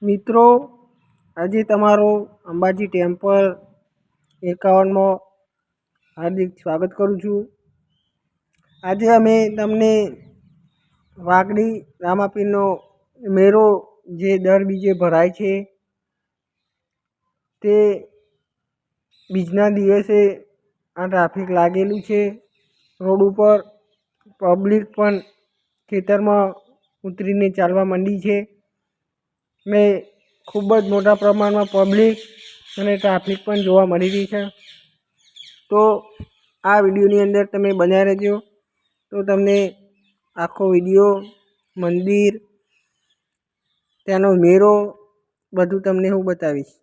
મિત્રો, આજે તમારો અંબાજી ટેમ્પલ 51માં હાર્દિક સ્વાગત કરું છું. આજે અમે તમને વાગડી રામાપીરનો મેળો જે દર બીજે ભરાય છે તે બીજના દિવસે આ ટ્રાફિક લાગેલું છે. રોડ ઉપર પબ્લિક પણ ખેતરમાં ઉતરીને ચાલવા માંડી છે ને ખૂબ જ મોટા પ્રમાણમાં પબ્લિક અને ટ્રાફિક પણ જોવા મળી રહી છે. તો આ વિડીયોની અંદર તમે બન્યા રહેજો, તો તમને આખો વિડીયો, મંદિર, ત્યાંનો મેળો બધું તમને હું બતાવીશ.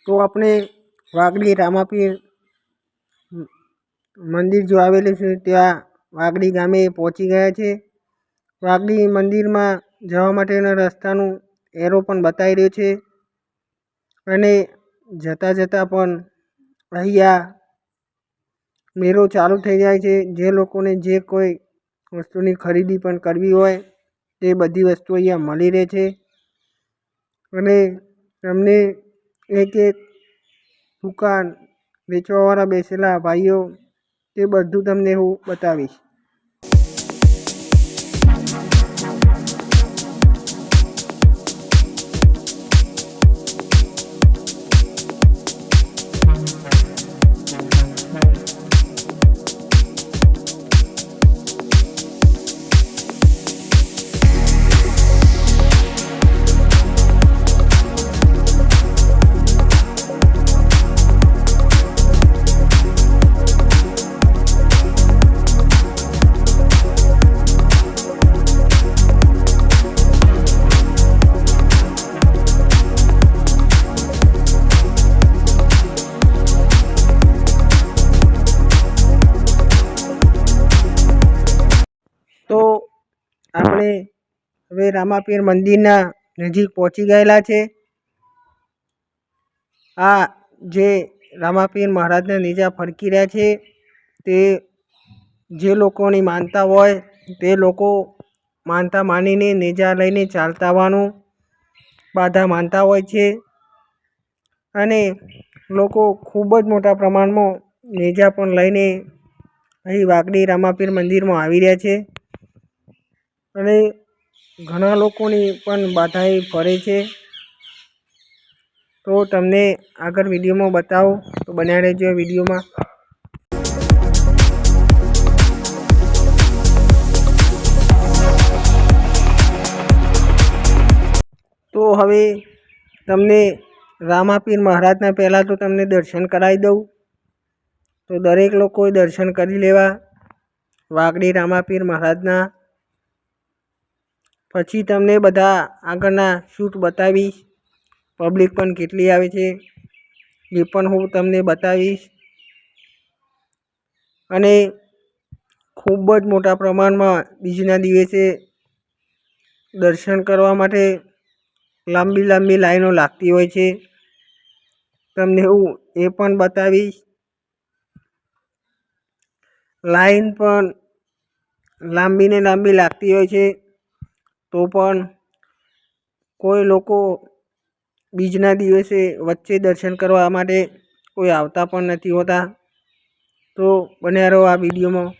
તો આપણે વાગડી રામાપીર મંદિર જો આવેલું છે ત્યાં વાગડી ગામે પહોંચી ગયા છે. વાગડી મંદિરમાં જવા માટેના રસ્તાનું એરો પણ બતાવી રહ્યો છે અને જતાં જતાં પણ અહીંયા મેળો ચાલુ થઈ જાય છે. જે લોકોને જે કોઈ વસ્તુની ખરીદી પણ કરવી હોય તે બધી વસ્તુ અહીંયા મળી રહે છે અને તમને એક દુકાન વેચવાવાળા બેસેલા ભાઈઓ તે બધું તમને હું બતાવીશ. તો આપણે હવે રામાપીર મંદિરના નજીક પહોંચી ગયેલા છે. આ જે રામાપીર મહારાજના નેજા ફરકી રહ્યા છે તે જે લોકોની માનતા હોય તે લોકો માનતા માનીને નેજા લઈને ચાલતા આવવાનું બાધા માનતા હોય છે અને લોકો ખૂબ જ મોટા પ્રમાણમાં નેજા પણ લઈને અહીં વાગડી રામાપીર મંદિરમાં આવી રહ્યા છે અને ઘણા લોકોની પણ બાધાએ ફરે છે. તો તમને આગળ વિડીયોમાં બતાવું, તો બન્યા રહેજો વિડીયોમાં. તો હવે તમને રામાપીર મહારાજના પહેલાં તો તમને દર્શન કરાવી દઉં. તો દરેક લોકોએ દર્શન કરી લેવા વાગડી રામાપીર મહારાજના. પછી તમને બધા આગળના શૂટ બતાવીશ. પબ્લિક પણ કેટલી આવે છે એ પણ હું તમને બતાવીશ. અને ખૂબ જ મોટા પ્રમાણમાં બીજના દિવસે દર્શન કરવા માટે લાંબી લાંબી લાઈનો લાગતી હોય છે. તમને હું એ પણ બતાવીશ. લાઈન પણ લાંબી ને લાંબી લાગતી હોય છે, તો પણ કોઈ લોકો બીજના દિવસે વચ્ચે દર્શન કરવા માટે કોઈ આવતા પણ નથી હોતા. તો બન્યા રહો આ વિડીયોમાં.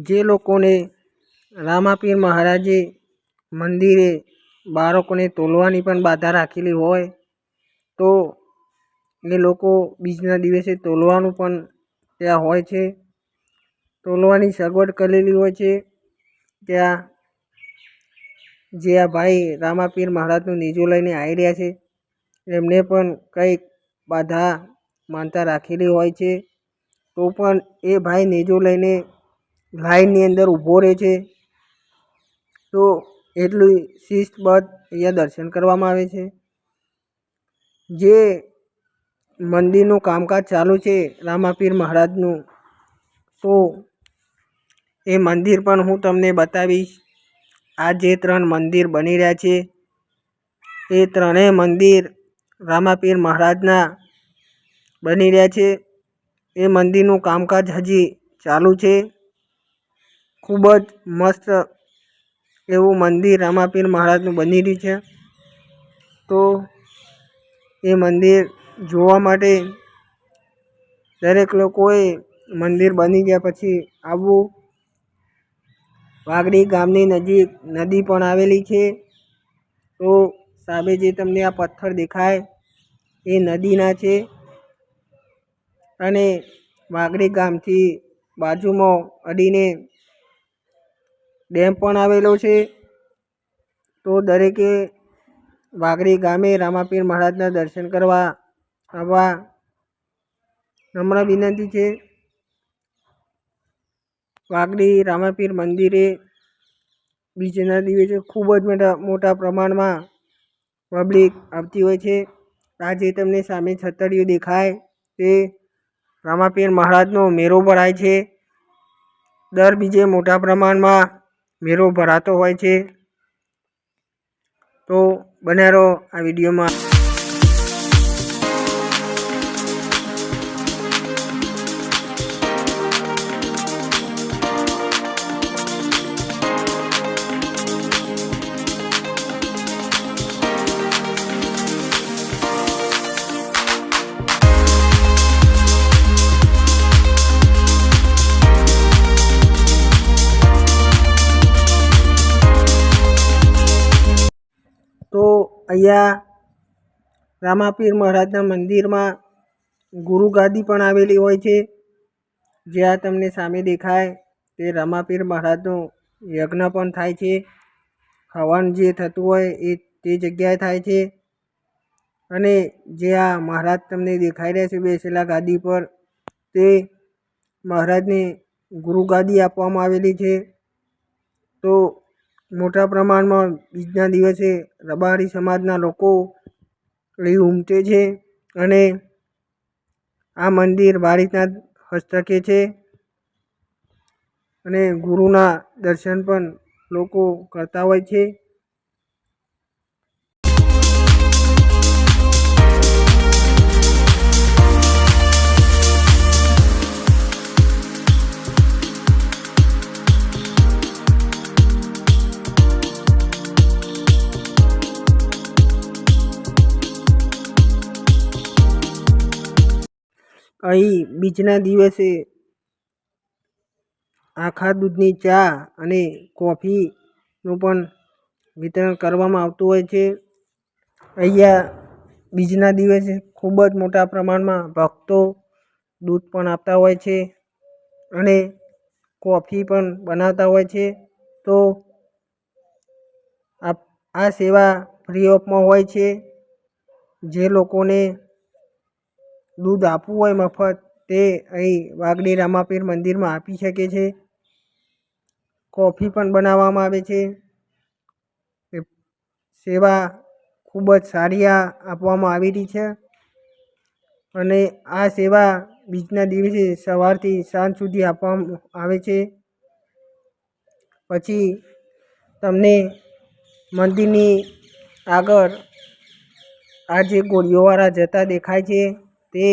જે લોકોને રામાપીર મહારાજે મંદિરે બાળકોને તોલવાની પણ બાધા રાખેલી હોય તો એ લોકો બીજના દિવસે તોલવાનું પણ ત્યાં હોય છે. તોલવાની સગવડ કરેલી હોય છે. ત્યાં જે આ ભાઈ રામાપીર મહારાજનું નેજો લઈને આવી રહ્યા છે એમને પણ કંઈક બાધા માનતા રાખેલી હોય છે, તો પણ એ ભાઈ નેજો લઈને લાઈનની અંદર ઊભો રહે છે. તો એટલું શિસ્તબદ્ધ અહીંયા દર્શન કરવામાં આવે છે. જે મંદિરનું કામકાજ ચાલુ છે રામાપીર મહારાજનું, તો એ મંદિર પણ હું તમને બતાવીશ. આ જે 3 મંદિર બની રહ્યા છે એ ત્રણેય મંદિર રામાપીર મહારાજના બની રહ્યા છે. એ મંદિરનું કામકાજ હજી ચાલુ છે. ખૂબ જ મસ્ત એવું મંદિર રામાપીર મહારાજનું બની રહ્યું છે. તો એ મંદિર જોવા માટે દરેક લોકોએ મંદિર બની ગયા પછી આવવું. વાગડી ગામની નજીક નદી પણ આવેલી છે. તો સામે જે તમને આ પથ્થર દેખાય એ નદીના છે. અને વાગડી ગામથી બાજુમાં અડીને ડેમ પણ આવેલો છે. તો દરેકે વાગડી ગામે રામાપીર મહારાજના દર્શન કરવા આવવા નમ્ર વિનંતી છે. વાગડી રામાપીર મંદિરે બીજના દિવસે ખૂબ જ મોટા પ્રમાણમાં પબ્લિક આવતી હોય છે. આ જે તમને સામે છતરીઓ દેખાય તે રામાપીર મહારાજનો મેળો ભરાય છે. દર બીજે મોટા પ્રમાણમાં મેળો ભરાતો હોય છે. તો બન્યા રહો આ વિડીયોમાં. તો અહીંયા રામાપીર મહારાજના મંદિરમાં ગુરુગાદી પણ આવેલી હોય છે. જ્યાં તમને સામે દેખાય તે રામાપીર મહારાજનો યજ્ઞ પણ થાય છે. હવન જે થતું હોય એ તે જગ્યાએ થાય છે. અને જે આ મહારાજ તમને દેખાઈ રહ્યા છે બેસેલા ગાદી પર, તે મહારાજને ગુરુગાદી આપવામાં આવેલી છે. તો મોટા પ્રમાણમાં બીજના દિવસે રબારી સમાજના લોકો અહીં ઉમટે છે. અને આ મંદિર વાડીનાથ હસ્તકે છે. અને ગુરુના દર્શન પણ લોકો કરતા હોય છે. અહીં બીજના દિવસે આખા દૂધની ચા અને કોફીનું પણ વિતરણ કરવામાં આવતું હોય છે. અહીંયા બીજના દિવસે ખૂબ જ મોટા પ્રમાણમાં ભક્તો દૂધ પણ આપતા હોય છે અને કોફી પણ બનાવતા હોય છે. તો આ સેવા ફ્રી ઓફમાં હોય છે. જે લોકોને દૂધ આપવું હોય મફત, તે અહીં વાગડી રામાપીર મંદિરમાં આપી શકે છે. કોફી પણ બનાવવામાં આવે છે. સેવા ખૂબ જ સારી આપવામાં આવી રહી છે. અને આ સેવા બીજના દિવસે સવારથી સાંજ સુધી આપવામાં આવે છે. પછી તમને મંદિરની આગળ આ જે ગોળીઓવાળા જતા દેખાય છે તે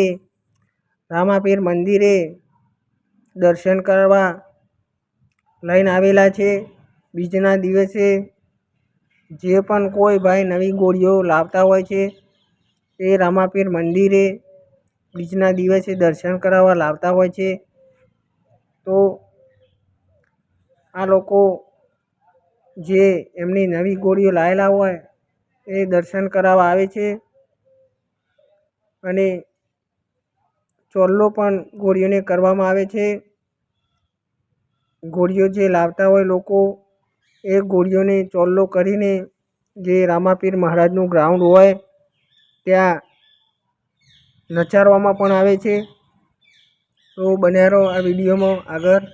રામાપીર મંદિરે દર્શન કરવા લઈને આવેલા છે. બીજના દિવસે જે પણ કોઈ ભાઈ નવી ગોળીઓ લાવતા હોય છે એ રામાપીર મંદિરે બીજના દિવસે દર્શન કરાવવા લાવતા હોય છે. તો આ લોકો જે એમની નવી ગોળીઓ લાવેલા હોય એ દર્શન કરાવવા આવે છે. અને ચોલ્લો પણ ગોળીઓને કરવામાં આવે છે. ગોળીઓ જે લાવતા હોય લોકો એ ગોળીઓને ચોલ્લો કરીને જે રામાપીર મહારાજનું ગ્રાઉન્ડ હોય ત્યાં નચારવામાં પણ આવે છે. તો બન્યા રહો આ વિડીયોમાં આગળ.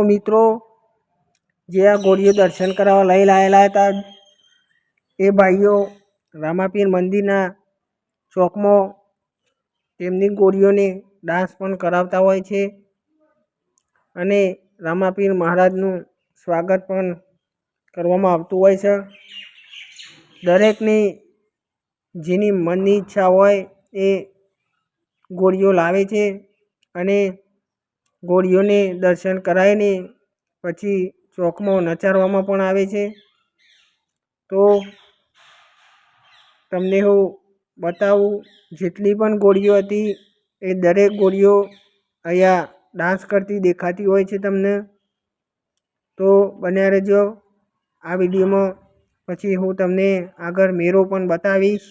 મિત્રો, જે આ ગોળીઓ દર્શન કરાવવા લઈ લાયેલા હતા એ ભાઈઓ રામાપીર મંદિરના ચોકમાં તેમની ગોળીઓને ડાન્સ પણ કરાવતા હોય છે અને રામાપીર મહારાજનું સ્વાગત પણ કરવામાં આવતું હોય છે. દરેકની જેની મનની ઈચ્છા હોય એ ગોળીઓ લાવે છે અને ગોળીઓને દર્શન કરાવીને પછી ચોકમાં નચારવામાં પણ આવે છે. તો તમને હું બતાવું, જેટલી પણ ગોળીઓ હતી એ દરેક ગોળીઓ અહીંયા ડાન્સ કરતી દેખાતી હોય છે તમને. તો બન્યા રહેજો આ વિડીયોમાં. પછી હું તમને આગળ મેળો પણ બતાવીશ.